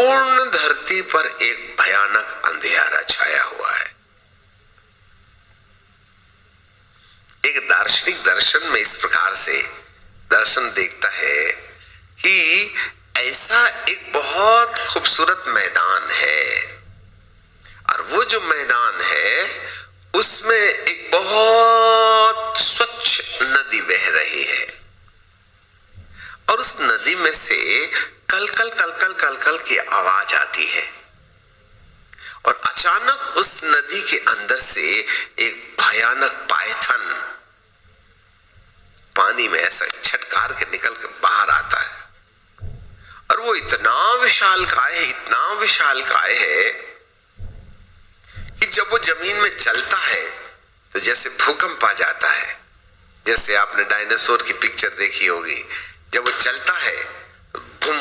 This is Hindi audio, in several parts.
संपूर्ण धरती पर एक भयानक अंधेरा छाया हुआ है। एक दार्शनिक दर्शन में इस प्रकार से दर्शन देखता है कि ऐसा एक बहुत खूबसूरत मैदान है और वो जो मैदान है उसमें एक बहुत स्वच्छ नदी बह रही है और उस नदी में से कलकल कलकल कलकल की आवाज आती है और अचानक उस नदी के अंदर से एक भयानक पायथन पानी में ऐसा छटकार के निकल कर बाहर आता है और वो इतना विशालकाय है, इतना विशालकाय है कि जब वो जमीन में चलता है तो जैसे भूकंप आ जाता है। जैसे आपने डायनासोर की पिक्चर देखी होगी, जब वो चलता है तो बूम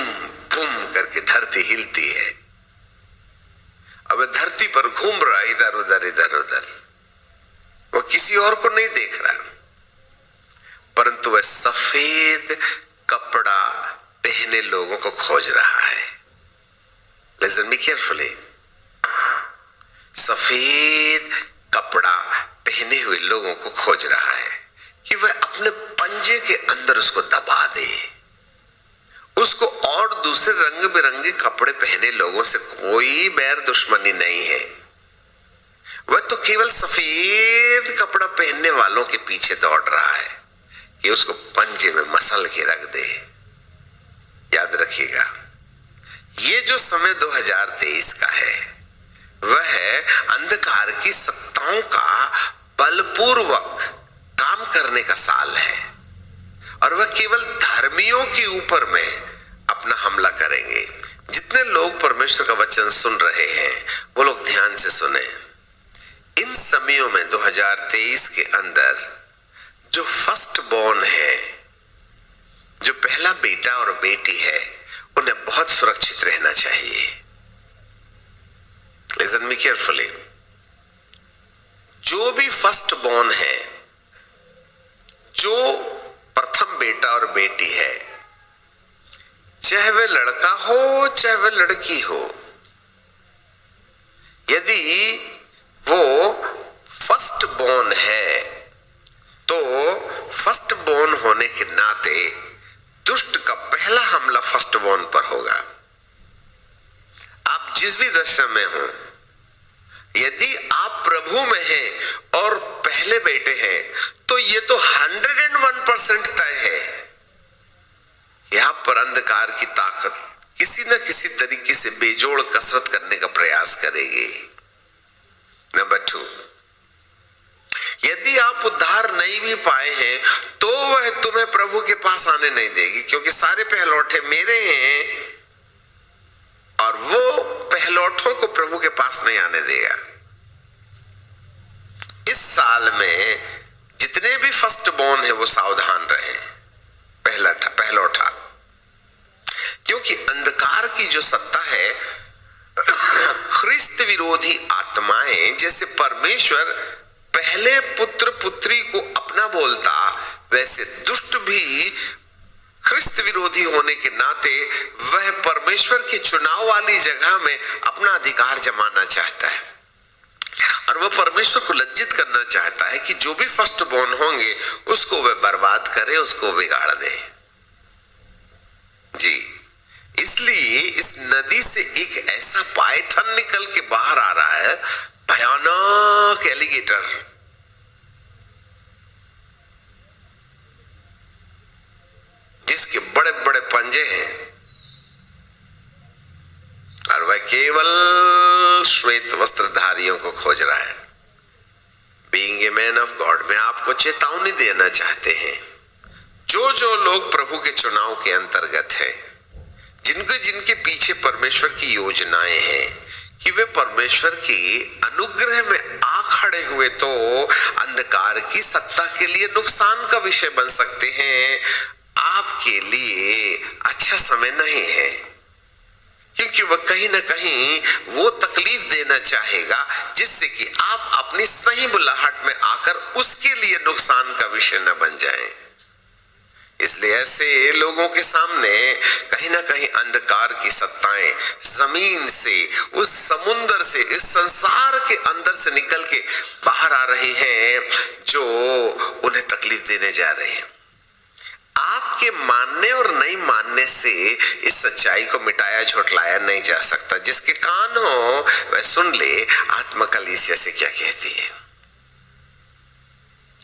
बूम करके धरती हिलती है। अब धरती पर घूम रहा है इधर उधर इधर उधर, वो किसी और को नहीं देख रहा, परंतु वह सफेद कपड़ा पहने लोगों को खोज रहा है। Listen me carefully. सफेद कपड़ा पहने हुए लोगों को खोज रहा है कि वह अपने पंजे के अंदर उसको दबा दे। उसको और दूसरे रंग बिरंगे कपड़े पहने लोगों से कोई बैर दुश्मनी नहीं है। वह तो केवल सफेद कपड़ा पहनने वालों के पीछे दौड़ रहा है कि उसको पंजे में मसल के रख दे। याद रखिएगा, ये जो समय 2023 का है वह अंधकार की सत्ताओं का बलपूर्वक काम करने का साल है और वह केवल धर्मियों के ऊपर में अपना हमला करेंगे। जितने लोग परमेश्वर का वचन सुन रहे हैं वो लोग ध्यान से सुने। इन समयों में 2023 के अंदर जो फर्स्ट बॉर्न है, जो पहला बेटा और बेटी है, उन्हें बहुत सुरक्षित रहना चाहिए। Listen me carefully. जो भी फर्स्ट बॉर्न है, जो प्रथम बेटा और बेटी है, चाहे वह लड़का हो चाहे वह लड़की हो, यदि वो फर्स्ट बॉर्न है तो फर्स्ट बॉर्न होने के नाते दुष्ट का पहला हमला फर्स्ट बॉर्न पर होगा। आप जिस भी दशा में हो, यदि आप प्रभु में हैं और पहले बेटे हैं तो ये तो 101% तय है। यहां पर अंधकार की ताकत किसी न किसी तरीके से बेजोड़ कसरत करने का प्रयास करेगी। नंबर 2, यदि आप उद्धार नहीं भी पाए हैं तो वह तुम्हें प्रभु के पास आने नहीं देगी, क्योंकि सारे पहलौठे मेरे हैं और वो पहलौठों को प्रभु के पास नहीं आने देगा। इस साल में जितने भी फर्स्ट बॉर्न है वो सावधान रहे, पहलौठा, क्योंकि अंधकार की जो सत्ता है, ख्रिस्त विरोधी आत्माएं, जैसे परमेश्वर पहले पुत्र पुत्री को अपना बोलता, वैसे दुष्ट भी ख्रिस्त विरोधी होने के नाते वह परमेश्वर के चुनाव वाली जगह में अपना अधिकार जमाना चाहता है और वह परमेश्वर को लज्जित करना चाहता है कि जो भी फर्स्ट बॉर्न होंगे उसको वह बर्बाद करे, उसको बिगाड़ दे। जी, इसलिए इस नदी से एक ऐसा पायथन निकल के बाहर आ रहा है, भयानक एलिगेटर, जिसके बड़े बड़े पंजे हैं और वह केवल श्वेत वस्त्रधारियों को खोज रहा है। Being a man of God में आपको चेतावनी देना चाहते हैं, जो लोग प्रभु के चुनाव के अंतर्गत हैं, जिनके पीछे परमेश्वर की योजनाएं हैं, कि वे परमेश्वर की अनुग्रह में आ खड़े हुए तो अंधकार की सत्ता के लिए नुकसान का विषय बन सकते हैं। आपके लिए अच्छा समय नहीं है, क्योंकि वह कहीं ना कहीं वो तकलीफ देना चाहेगा जिससे कि आप अपनी सही बुलाहट में आकर उसके लिए नुकसान का विषय न बन जाएं। इसलिए इसलिए ऐसे लोगों के सामने कहीं ना कहीं अंधकार की सत्ताएं जमीन से, उस समुंदर से, इस संसार के अंदर से निकल के बाहर आ रही हैं, जो उन्हें तकलीफ देने जा रहे हैं। आपके मानने और नहीं मानने से इस सच्चाई को मिटाया झुठलाया नहीं जा सकता। जिसके कान हो वह सुन ले आत्मा कलीसिया से क्या कहती है।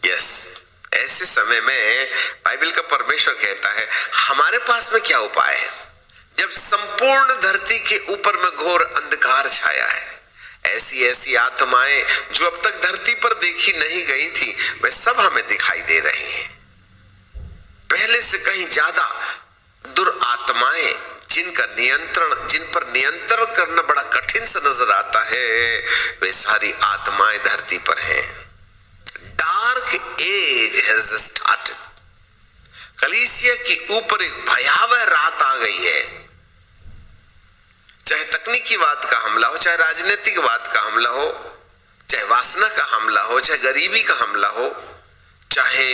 यस, ऐसे समय में बाइबल का परमेश्वर कहता है हमारे पास में क्या उपाय है। जब संपूर्ण धरती के ऊपर में घोर अंधकार छाया है, ऐसी ऐसी आत्माएं जो अब तक धरती पर देखी नहीं गई थी, वे सब हमें दिखाई दे रही हैं। पहले से कहीं ज्यादा दुरात्माएं जिन पर नियंत्रण करना बड़ा कठिन सा नजर आता है, वे सारी आत्माएं धरती पर हैं। Dark age has started. कलीसिया के ऊपर एक भयावह रात आ गई है। चाहे तकनीकीवाद का हमला हो, चाहे राजनीतिकवाद का हमला हो, चाहे वासना का हमला हो, चाहे गरीबी का हमला हो, चाहे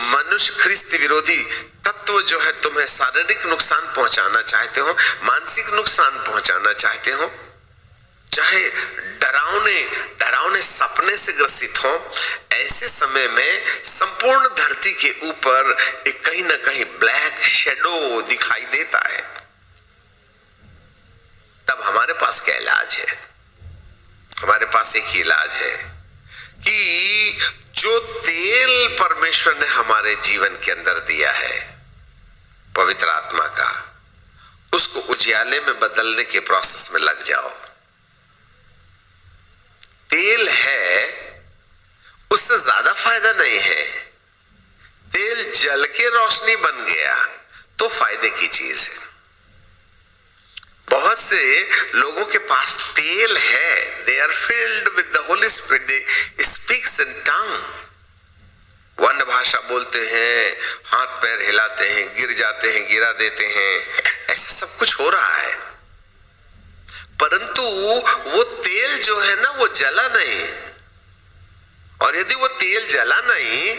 मनुष्य ख्रिस्त विरोधी तत्व जो है तुम्हें शारीरिक नुकसान पहुंचाना चाहते हो, मानसिक नुकसान पहुंचाना चाहते हो, चाहे डरावने सपने से ग्रसित हो, ऐसे समय में संपूर्ण धरती के ऊपर एक कहीं ना कहीं ब्लैक शेडो दिखाई देता है। तब हमारे पास क्या इलाज है? हमारे पास एक ही इलाज है कि जो तेल परमेश्वर ने हमारे जीवन के अंदर दिया है, पवित्र आत्मा का, उसको उजियाले में बदलने के प्रोसेस में लग जाओ। तेल है, उससे ज्यादा फायदा नहीं है। तेल जल के रोशनी बन गया तो फायदे की चीज है। बहुत से लोगों के पास तेल है, they are filled with the Holy Spirit, they speaks in tongue. वर्ण भाषा बोलते हैं, हाथ पैर हिलाते हैं, गिर जाते हैं, गिरा देते हैं, ऐसा सब कुछ हो रहा है। परंतु वो तेल जो है ना, वो जला नहीं। और यदि वो तेल जला नहीं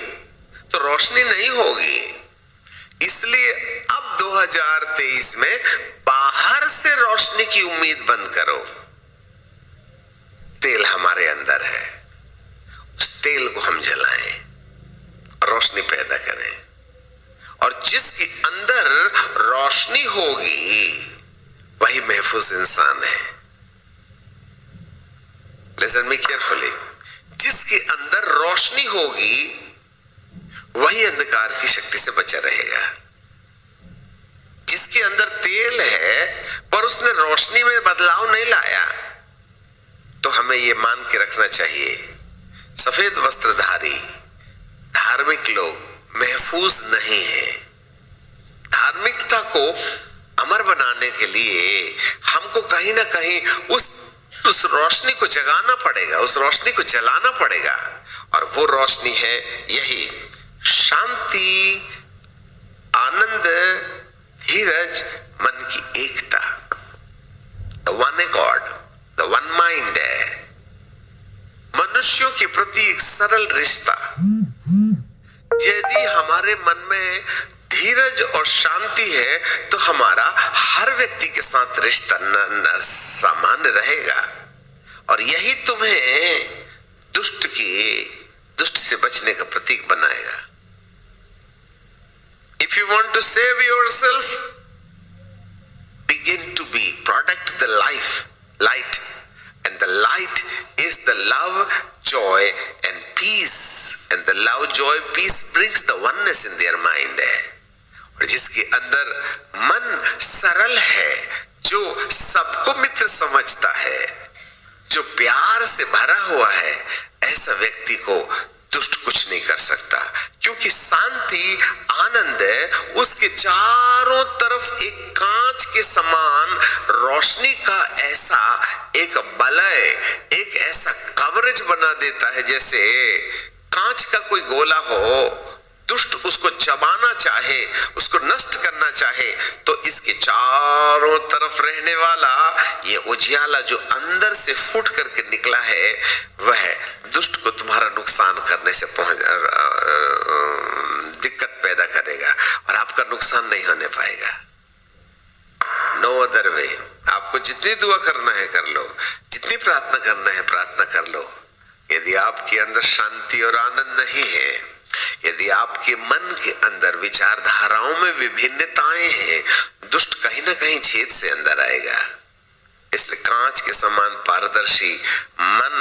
तो रोशनी नहीं होगी। इसलिए अब 2023 में बाहर से रोशनी की उम्मीद बंद करो। तेल हमारे अंदर है, उस तेल को हम जलाएं, रोशनी पैदा करें। और जिसके अंदर रोशनी होगी वही महफूज इंसान है। Listen me carefully. जिसके अंदर रोशनी होगी वही अंधकार की शक्ति से बचा रहेगा। जिसके अंदर तेल है पर उसने रोशनी में बदलाव नहीं लाया, तो हमें यह मान के रखना चाहिए, सफेद वस्त्रधारी धार्मिक लोग महफूज नहीं है। धार्मिकता को अमर बनाने के लिए हमको कहीं ना कहीं उस रोशनी को जगाना पड़ेगा, उस रोशनी को जलाना पड़ेगा। और वो रोशनी है यही शांति, आनंद, धीरज, मन की एकता, the one God, the one mind है। मनुष्यों के प्रति एक सरल रिश्ता। यदि हमारे मन में धीरज और शांति है तो हमारा हर व्यक्ति के साथ रिश्ता सामान्य रहेगा। और यही तुम्हें दुष्ट से बचने का प्रतीक बनाएगा। If you want to save yourself, begin to protect the light, and the light is the love, joy and peace, and the love, joy, peace brings the oneness in their mind. और जिसके अंदर मन सरल है, जो सबको मित्र समझता है, जो प्यार से भरा हुआ है, ऐसा व्यक्ति को दुष्ट कुछ नहीं कर सकता। क्योंकि शांति, आनंद है, उसके चारों तरफ एक कांच के समान रोशनी का ऐसा एक वलय, एक ऐसा कवरेज बना देता है, जैसे कांच का कोई गोला हो, दुष्ट उसको चबाना चाहे, उसको नष्ट करना चाहे, तो इसके चारों तरफ रहने वाला ये उजियाला जो अंदर से फूट करके निकला है, वह दुष्ट को तुम्हारा नुकसान करने से दिक्कत पैदा करेगा और आपका आपका नुकसान नहीं होने पाएगा। No other way. आपको जितनी दुआ करना है कर लो, जितनी प्रार्थना करना है प्रार्थना कर लो। यदि आपके अंदर शांति और आनंद नहीं है, यदि आपके मन के अंदर विचारधाराओं में विभिन्नताएं हैं, दुष्ट कहीं ना कहीं छेद से अंदर आएगा। इसलिए कांच के समान पारदर्शी मन,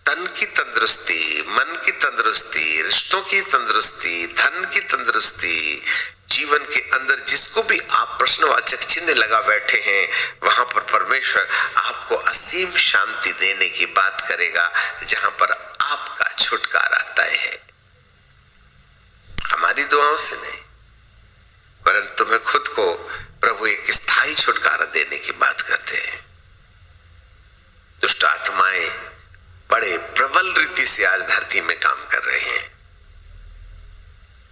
तन की तंदुरुस्ती, मन की तंदुरुस्ती, रिश्तों की तंदुरुस्ती, धन की तंदुरुस्ती, जीवन के अंदर जिसको भी आप प्रश्नवाचक चिन्ह लगा बैठे हैं, वहां पर परमेश्वर आपको असीम शांति देने की बात करेगा, जहां पर आपका छुटकारा तय है। हमारी दुआओं से नहीं, परंतु तुम्हें खुद को प्रभु एक स्थायी छुटकारा देने की बात करते हैं। दुष्ट आत्माएं बड़े प्रबल रीति से आज धरती में काम कर रहे हैं।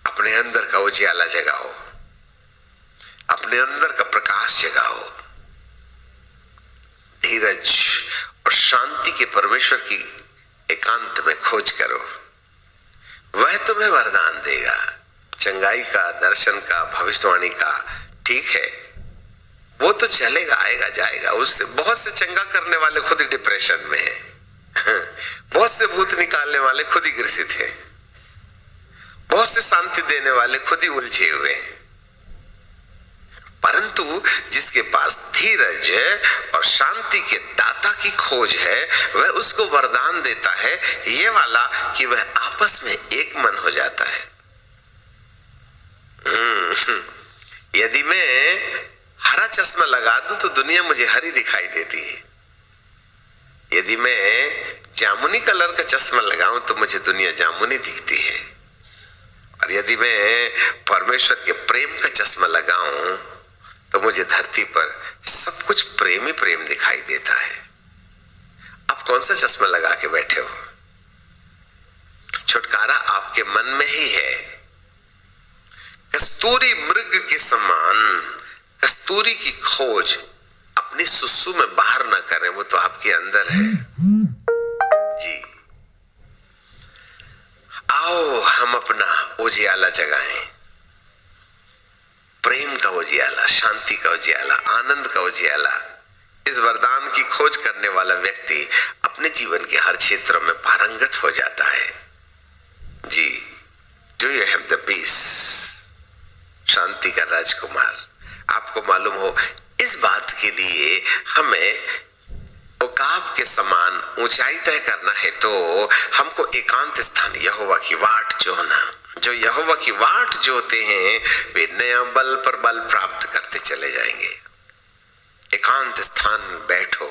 अपने अंदर का उजियाला जगाओ, अपने अंदर का प्रकाश जगाओ, धीरज और शांति के परमेश्वर की एकांत में खोज करो। वह तुम्हें वरदान देगा, चंगाई का, दर्शन का, भविष्यवाणी का। ठीक है, वो तो चलेगा, आएगा जाएगा। उससे बहुत से चंगा करने वाले खुद ही डिप्रेशन में है, बहुत से भूत निकालने वाले खुद ही ग्रसित हैं, बहुत से शांति देने वाले खुद ही उलझे हुए हैं। परंतु जिसके पास धीरज और शांति के दाता की खोज है, वह उसको वरदान देता है ये वाला कि वह आपस में एक मन हो जाता है। यदि मैं हरा चश्मा लगा दूं तो दुनिया मुझे हरी दिखाई देती है। यदि मैं जामुनी कलर का चश्मा लगाऊं तो मुझे दुनिया जामुनी दिखती है। और यदि मैं परमेश्वर के प्रेम का चश्मा लगाऊं तो मुझे धरती पर सब कुछ प्रेम ही प्रेम दिखाई देता है। आप कौन सा चश्मा लगा के बैठे हो? छुटकारा आपके मन में ही है। कस्तूरी मृग के समान कस्तूरी की खोज अपनी सुसु में बाहर ना करें, वो तो आपके अंदर है। जी, आओ हम अपना उजियाला जगाएं, प्रेम का उजियाला, शांति का उजियाला, आनंद का उजियाला। इस वरदान की खोज करने वाला व्यक्ति अपने जीवन के हर क्षेत्र में पारंगत हो जाता है। जी, do you have the peace? शांति का राजकुमार। आपको मालूम हो, इस बात के लिए हमें उकाब के समान ऊंचाई तय करना है तो हमको एकांत स्थान, यहोवा की वाट जोना। जो यहोवा की वाट जोते हैं वे नया बल पर बल प्राप्त करते चले जाएंगे। एकांत स्थान में बैठो,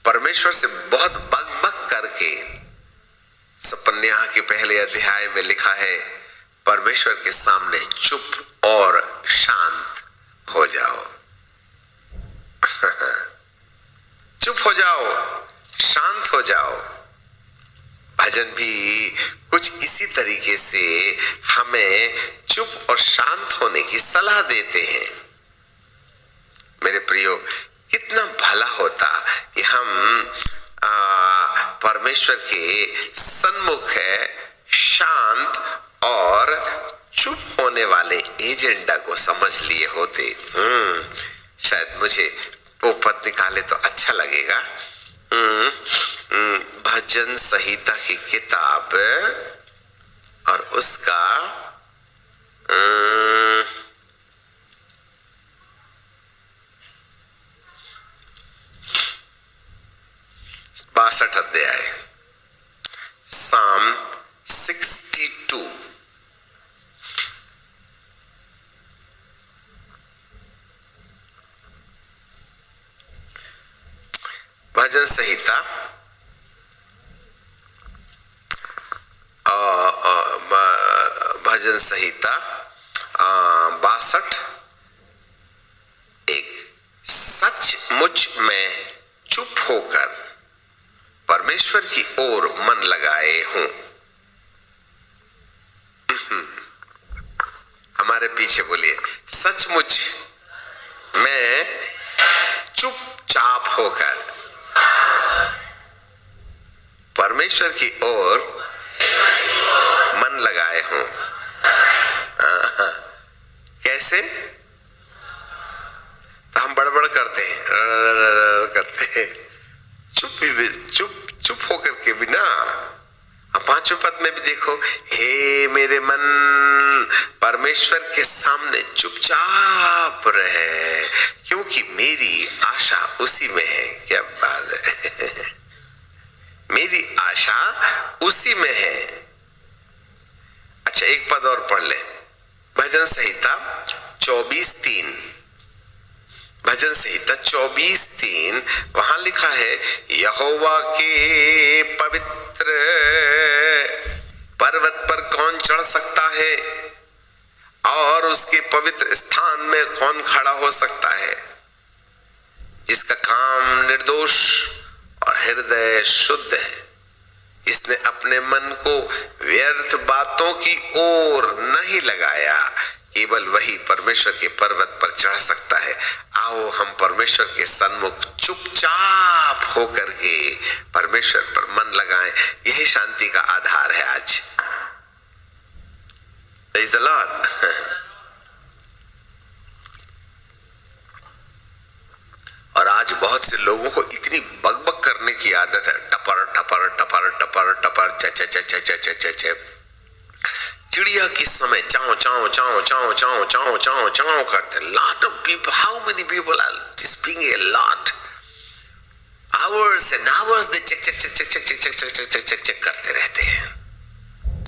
परमेश्वर से बहुत बक करके। सपन्याह के पहले अध्याय में लिखा है, परमेश्वर के सामने चुप और शांत हो जाओ। चुप हो जाओ, शांत हो जाओ। भजन भी कुछ इसी तरीके से हमें चुप और शांत होने की सलाह देते हैं। मेरे प्रियो, कितना भला होता कि हम परमेश्वर के सन्मुख है शांत और चुप होने वाले एजेंडा को समझ लिए होते। शायद मुझे वो पद निकाले तो अच्छा लगेगा। भजन संहिता की किताब और उसका 62 अध्याय, साम 62। भजन संहिता भजन संहिता 62। एक, सचमुच में चुप होकर परमेश्वर की ओर मन लगाए हूं। हमारे पीछे बोलिए, सचमुच मैं चुपचाप होकर परमेश्वर की ओर मन लगाए हूं। से तो हम बड़बड़ करते हैं, करते हैं, चुप होकर के भी ना। अब पांचवें पद में भी देखो, हे मेरे मन परमेश्वर के सामने चुपचाप रहे, क्योंकि मेरी आशा उसी में है। क्या बात है मेरी आशा उसी में है। अच्छा, एक पद और पढ़ ले, भजन संहिता 24:3, भजन संहिता 24:3, वहां लिखा है, यहोवा के पवित्र पर्वत पर कौन चढ़ सकता है और उसके पवित्र स्थान में कौन खड़ा हो सकता है? जिसका काम निर्दोष और हृदय शुद्ध है, जिसने अपने मन को व्यर्थ बातों की ओर नहीं लगाया, केवल वही परमेश्वर के पर्वत पर चढ़ सकता है। आओ हम परमेश्वर के सन्मुख चुपचाप होकर के परमेश्वर पर मन लगाएं। यही शांति का आधार है आज। Praise the Lord। और आज बहुत से लोगों को इतनी बकबक करने की आदत है, टपर टपर टपर टपर टपर च च च च च च च। चिड़िया किस समय चाव चाव चाव चाव चाव चाव चाव चाव करते। Lot of people, how many people are speaking a lot, hours and hours they check check check check check check check check check check check करते रहते हैं।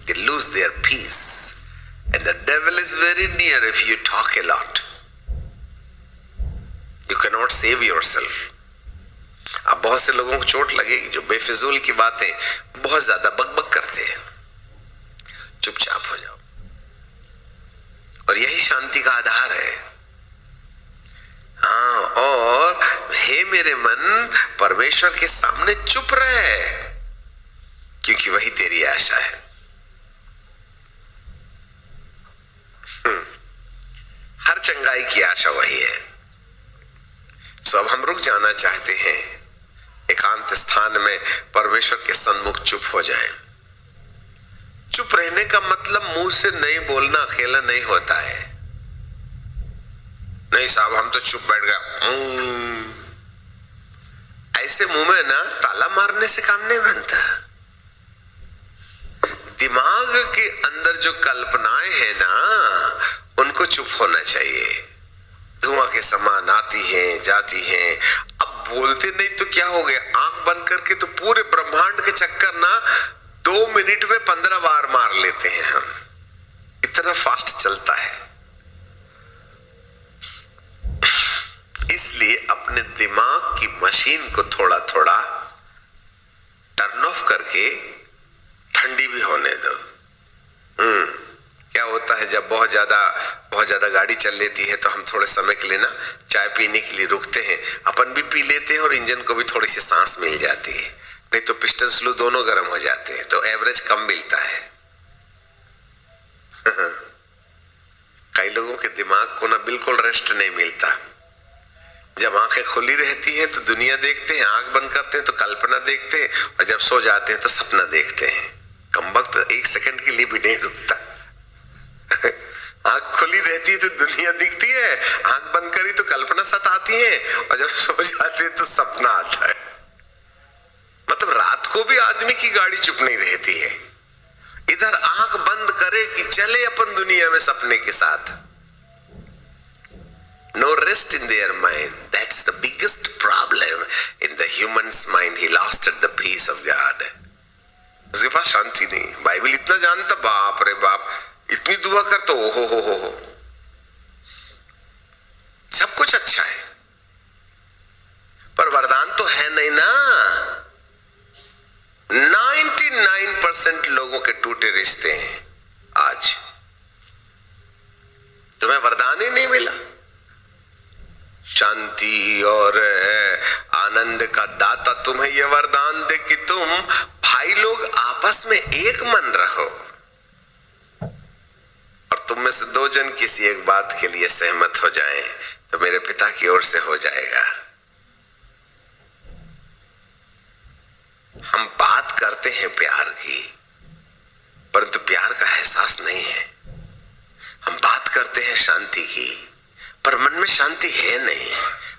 They lose their peace and the devil is very near if you talk a lot. You cannot save yourself। अब बहुत से लोगों को चोट लगेगी जो बेफिजूल की बातें बहुत ज्यादा बकबक करते हैं। चुपचाप हो जाओ, और यही शांति का आधार है। हाँ, और हे मेरे मन परमेश्वर के सामने चुप रहे, क्योंकि वही तेरी आशा है। हर चंगाई की आशा वही है। सो अब हम रुक जाना चाहते हैं, एकांत स्थान में परमेश्वर के सन्मुख चुप हो जाएं। चुप रहने का मतलब मुंह से नहीं बोलना अकेला नहीं होता है। नहीं साहब हम तो चुप बैठ गए, ऐसे मुंह में ना ताला मारने से काम नहीं बनता। दिमाग के अंदर जो कल्पनाएं हैं ना, उनको चुप होना चाहिए। धुआं के समान आती हैं जाती हैं। अब बोलते नहीं तो क्या हो गया, आंख बंद करके तो पूरे ब्रह्मांड के चक्कर ना 2 मिनट में 15 बार मार लेते हैं हम, इतना फास्ट चलता है। इसलिए अपने दिमाग की मशीन को थोड़ा थोड़ा टर्न ऑफ करके ठंडी भी होने दो। क्या होता है जब बहुत ज्यादा गाड़ी चल लेती है तो हम थोड़े समय के लिए ना चाय पीने के लिए रुकते हैं, अपन भी पी लेते हैं और इंजन को भी थोड़ी सी सांस मिल जाती है। नहीं तो पिस्टन स्लू दोनों गर्म हो जाते हैं तो एवरेज कम मिलता है। कई लोगों के दिमाग को ना बिल्कुल रेस्ट नहीं मिलता। जब आंखें खुली रहती हैं तो दुनिया देखते हैं, आंख बंद करते हैं तो कल्पना देखते हैं, और जब सो जाते हैं तो सपना देखते हैं। कमबख्त 1 सेकंड के लिए भी नहीं रुकता। आंख खुली रहती है तो दुनिया दिखती है, आंख बंद करी तो कल्पना सताती है, और जब सो जाते हैं तो सपना आता है। मतलब रात को भी आदमी की गाड़ी चुप नहीं रहती है। इधर आंख बंद करे कि चले अपन दुनिया में सपने के साथ। No rest in their mind. That's the biggest problem in the human's mind. He lost the peace of God. उसके पास शांति नहीं। बाइबल इतना जानता, बाप रे बाप, इतनी दुआ कर तो हो सब कुछ अच्छा है, पर वरदान तो है नहीं ना। 99% लोगों के टूटे रिश्ते हैं आज। तुम्हें वरदान ही नहीं मिला। शांति और आनंद का दाता तुम्हें यह वरदान दे कि तुम भाई लोग आपस में एक मन रहो, और तुम में से 2 जन किसी एक बात के लिए सहमत हो जाएं तो मेरे पिता की ओर से हो जाएगा। हम बात करते हैं प्यार की, परंतु प्यार का एहसास नहीं है। हम बात करते हैं शांति की, पर मन में शांति है नहीं।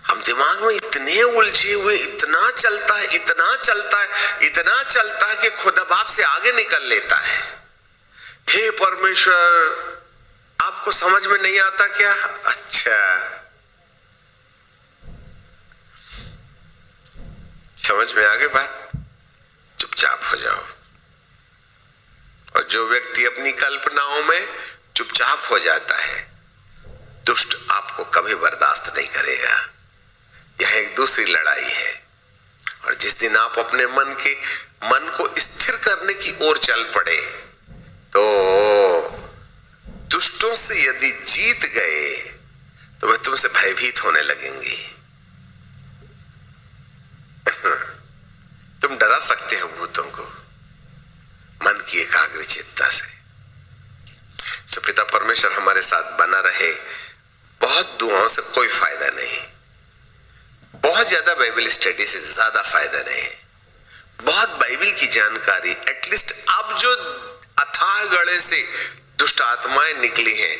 हम दिमाग में इतने उलझे हुए, इतना चलता है, इतना चलता है, इतना चलता है कि खुदा बाप से आगे निकल लेता है। हे परमेश्वर, आपको समझ में नहीं आता क्या? अच्छा, समझ में आ गई बात? चुपचाप हो जाओ। और जो व्यक्ति अपनी कल्पनाओं में चुपचाप हो जाता है, दुष्ट आपको कभी बर्दाश्त नहीं करेगा। यह एक दूसरी लड़ाई है। और जिस दिन आप अपने मन को स्थिर करने की ओर चल पड़े, तो दुष्टों से यदि जीत गए तो वे तुमसे भयभीत होने लगेंगे। तुम डरा सकते हो भूतों को मन की एकाग्रचित्ता से। सो पिता परमेश्वर हमारे साथ बना रहे। बहुत दुआओं से कोई फायदा नहीं, बहुत ज्यादा बाइबल स्टडी से ज्यादा फायदा नहीं, बहुत बाइबल की जानकारी, एटलीस्ट अब जो अथाह गढ़े से दुष्ट आत्माएं निकली हैं,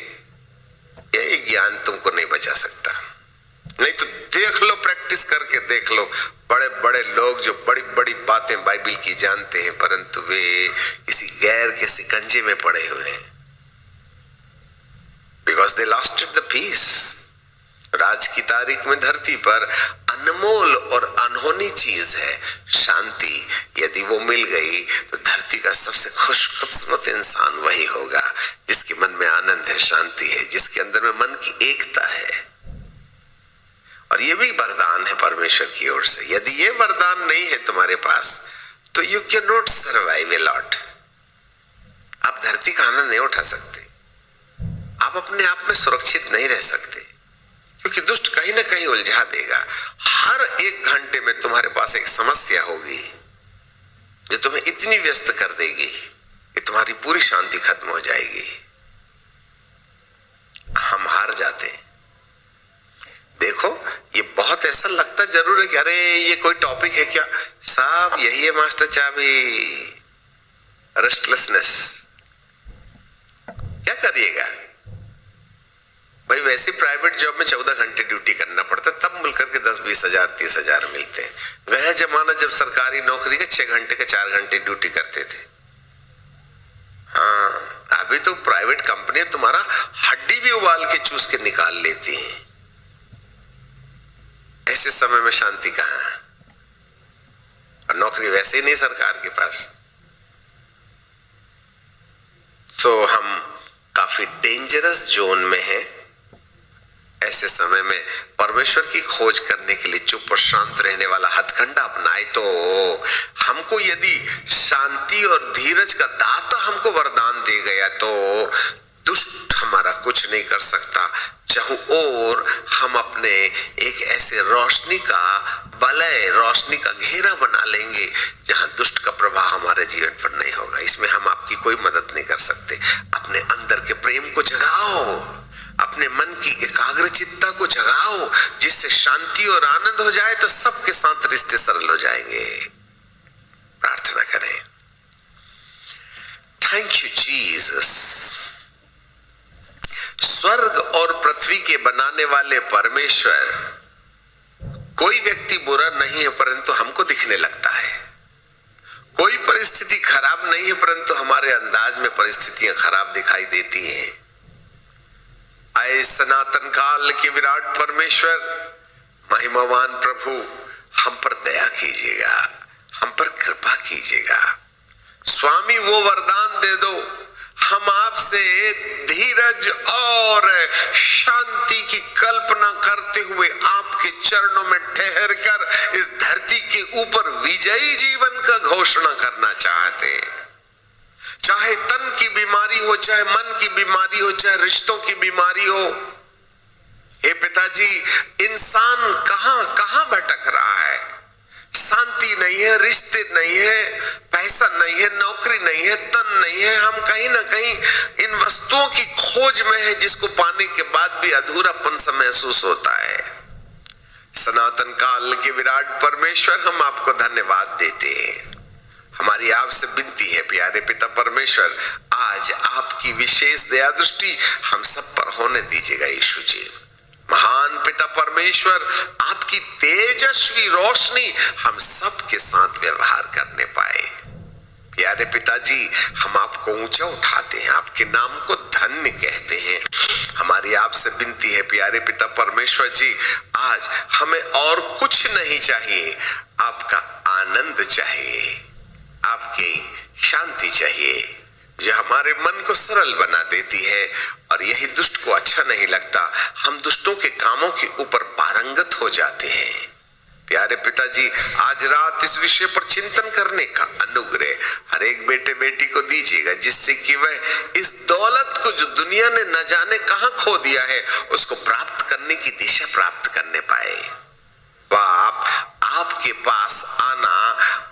यह ज्ञान तुमको नहीं बचा सकता। नहीं तो देख लो, प्रैक्टिस करके देख लो, बड़े बड़े लोग जो बड़ी बड़ी बातें बाइबल की जानते हैं, परंतु वे किसी गैर के शिकंजे में पड़े हुए हैं, because they lost the peace. आज की तारीख में धरती पर अनमोल और अनहोनी चीज है शांति। यदि वो मिल गई तो धरती का सबसे खुशकिस्मत इंसान वही होगा जिसके मन में आनंद है, शांति है, जिसके अंदर में मन की एकता है। और ये भी वरदान है परमेश्वर की ओर से। यदि ये वरदान नहीं है तुम्हारे पास, तो you can not survive a lot. आप धरती का आनंद नहीं उठा सकते, आप अपने आप में सुरक्षित नहीं रह सकते, क्योंकि दुष्ट कहीं ना कहीं उलझा देगा। हर एक घंटे में तुम्हारे पास एक समस्या होगी जो तुम्हें इतनी व्यस्त कर देगी कि तुम्हारी पूरी शांति खत्म हो जाएगी। हम हार जाते हैं। देखो, ये बहुत ऐसा लगता जरूर है कि अरे ये कोई टॉपिक है क्या? साहब यही है मास्टर चाबी, रेस्टलेसनेस। क्या करिएगा भाई? वैसे प्राइवेट जॉब में 14 घंटे ड्यूटी करना पड़ता, तब मिलकर के 10-20 हजार 30 हजार मिलते हैं। गया जमाना जब सरकारी नौकरी के 6 घंटे के 4 घंटे ड्यूटी करते थे। हाँ, अभी तो प्राइवेट कंपनी तुम्हारा हड्डी भी उबाल के चूस के निकाल लेती हैं। ऐसे समय में शांति कहाँ है? और नौकरी वैसे ही नहीं सरकार के पास। सो हम काफी डेंजरस जोन में हैं। ऐसे समय में परमेश्वर की खोज करने के लिए चुप और शांत रहने वाला हथकंडा अपनाए तो हमको, यदि शांति और धीरज का दाता हमको वरदान दे गया, तो दुष्ट हमारा कुछ नहीं कर सकता। चाहूं और हम अपने एक ऐसे रोशनी का वलय, रोशनी का घेरा बना लेंगे जहां दुष्ट का प्रभाव हमारे जीवन पर नहीं होगा। इसमें हम आपकी कोई मदद नहीं कर सकते। अपने अंदर के प्रेम को जगाओ, अपने मन की एकाग्रचित्ता को जगाओ, जिससे शांति और आनंद हो जाए तो सबके साथ रिश्ते सरल हो जाएंगे। प्रार्थना करें। Thank you Jesus. स्वर्ग और पृथ्वी के बनाने वाले परमेश्वर, कोई व्यक्ति बुरा नहीं है परंतु हमको दिखने लगता है। कोई परिस्थिति खराब नहीं है परंतु हमारे अंदाज में परिस्थितियां खराब दिखाई देती हैं। आए सनातन काल के विराट परमेश्वर, महिमावान प्रभु, हम पर दया कीजिएगा, हम पर कृपा कीजिएगा। स्वामी वो वरदान दे दो, हम आपसे धीरज और शांति की कल्पना करते हुए आपके चरणों में ठहर कर इस धरती के ऊपर विजयी जीवन का घोषणा करना चाहते हैं। चाहे तन की बीमारी हो, चाहे मन की बीमारी हो, चाहे रिश्तों की बीमारी हो। हे पिताजी, इंसान कहां कहां भटक रहा है। शांति नहीं है, रिश्ते नहीं है, पैसा नहीं है, नौकरी नहीं है, तन नहीं है। हम कहीं ना कहीं इन वस्तुओं की खोज में है जिसको पाने के बाद भी अधूरापन सा महसूस होता है। सनातन काल के विराट परमेश्वर, हम आपको धन्यवाद देते हैं। हमारी आपसे विनती है प्यारे पिता परमेश्वर, आज आपकी विशेष दया दृष्टि हम सब पर होने दीजिएगा यीशु जी। महान पिता परमेश्वर, आपकी तेजस्वी रोशनी हम सब के साथ व्यवहार करने पाए। प्यारे पिताजी, हम आपको ऊंचा उठाते हैं, आपके नाम को धन्य कहते हैं। हमारी आपसे विनती है प्यारे पिता परमेश्वर जी, आज हमें और कुछ नहीं चाहिए, आपका आनंद चाहिए, आपकी शांति चाहिए जो हमारे मन को सरल बना देती है। और यही दुष्ट को अच्छा नहीं लगता, हम दुष्टों के कामों के ऊपर पारंगत हो जाते हैं। प्यारे पिताजी, आज रात इस विषय पर चिंतन करने का अनुग्रह हर एक बेटे बेटी को दीजिएगा, जिससे कि वह इस दौलत को जो दुनिया ने न जाने कहां खो दिया है उसको प्राप्त करने की दिशा प्राप्त करने पाए। बाप, आपके पास आना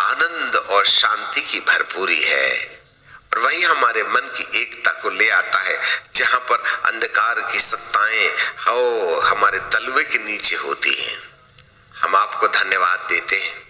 आनंद और शांति की भरपूरी है, और वही हमारे मन की एकता को ले आता है। जहां पर अंधकार की सत्ताएं हो हमारे तलवे के नीचे होती हैं, हम आपको धन्यवाद देते हैं,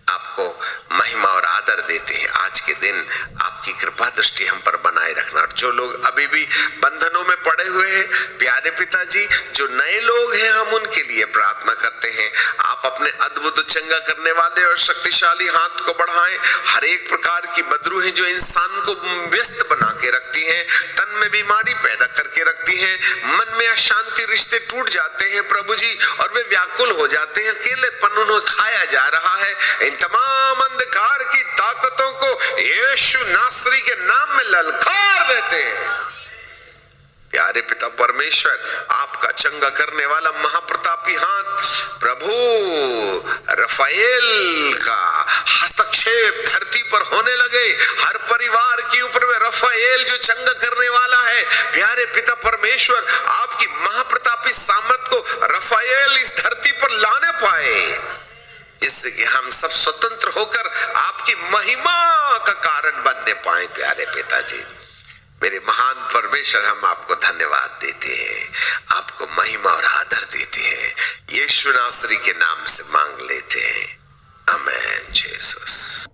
आपको महिमा और आदर देते हैं। आज के दिन आपकी कृपा दृष्टि हम पर बनाए रखना। और जो लोग अभी भी बंधनों में पड़े हुए हैं प्यारे पिताजी, जो नए लोग हैं, हम उनके लिए प्रार्थना करते हैं। आप अपने अद्भुत चंगा करने वाले और शक्तिशाली हाथ को बढ़ाएं। हर एक प्रकार की बदरूहें जो इंसान को व्यस्त बना के रखती हैं, तन में बीमारी पैदा करके रखती हैं, मन में अशांति, रिश्ते टूट जाते हैं प्रभु जी, और वे व्याकुल हो जाते हैं, अकेलेपन उन्हें खाया जा रहा है। इन तमाम अंधकार की ताकतों को यीशु नासरी के नाम में ललकार देते हैं। प्यारे पिता परमेश्वर, आपका चंगा करने वाला महाप्रतापी हाथ प्रभु रफाएल का हस्तक्षेप धरती पर होने लगे। हर परिवार के ऊपर में रफाएल जो चंगा करने वाला है, प्यारे पिता परमेश्वर, आपकी महाप्रतापी सामर्थ को रफाएल इस धरती पर लाने पाए, जिससे कि हम सब स्वतंत्र होकर आपकी महिमा का कारण बनने पाए। प्यारे पिताजी, मेरे महान परमेश्वर, हम आपको धन्यवाद देते हैं, आपको महिमा और आदर देते हैं। यीशु नासरी के नाम से मांग लेते हैं, आमीन। जीसस।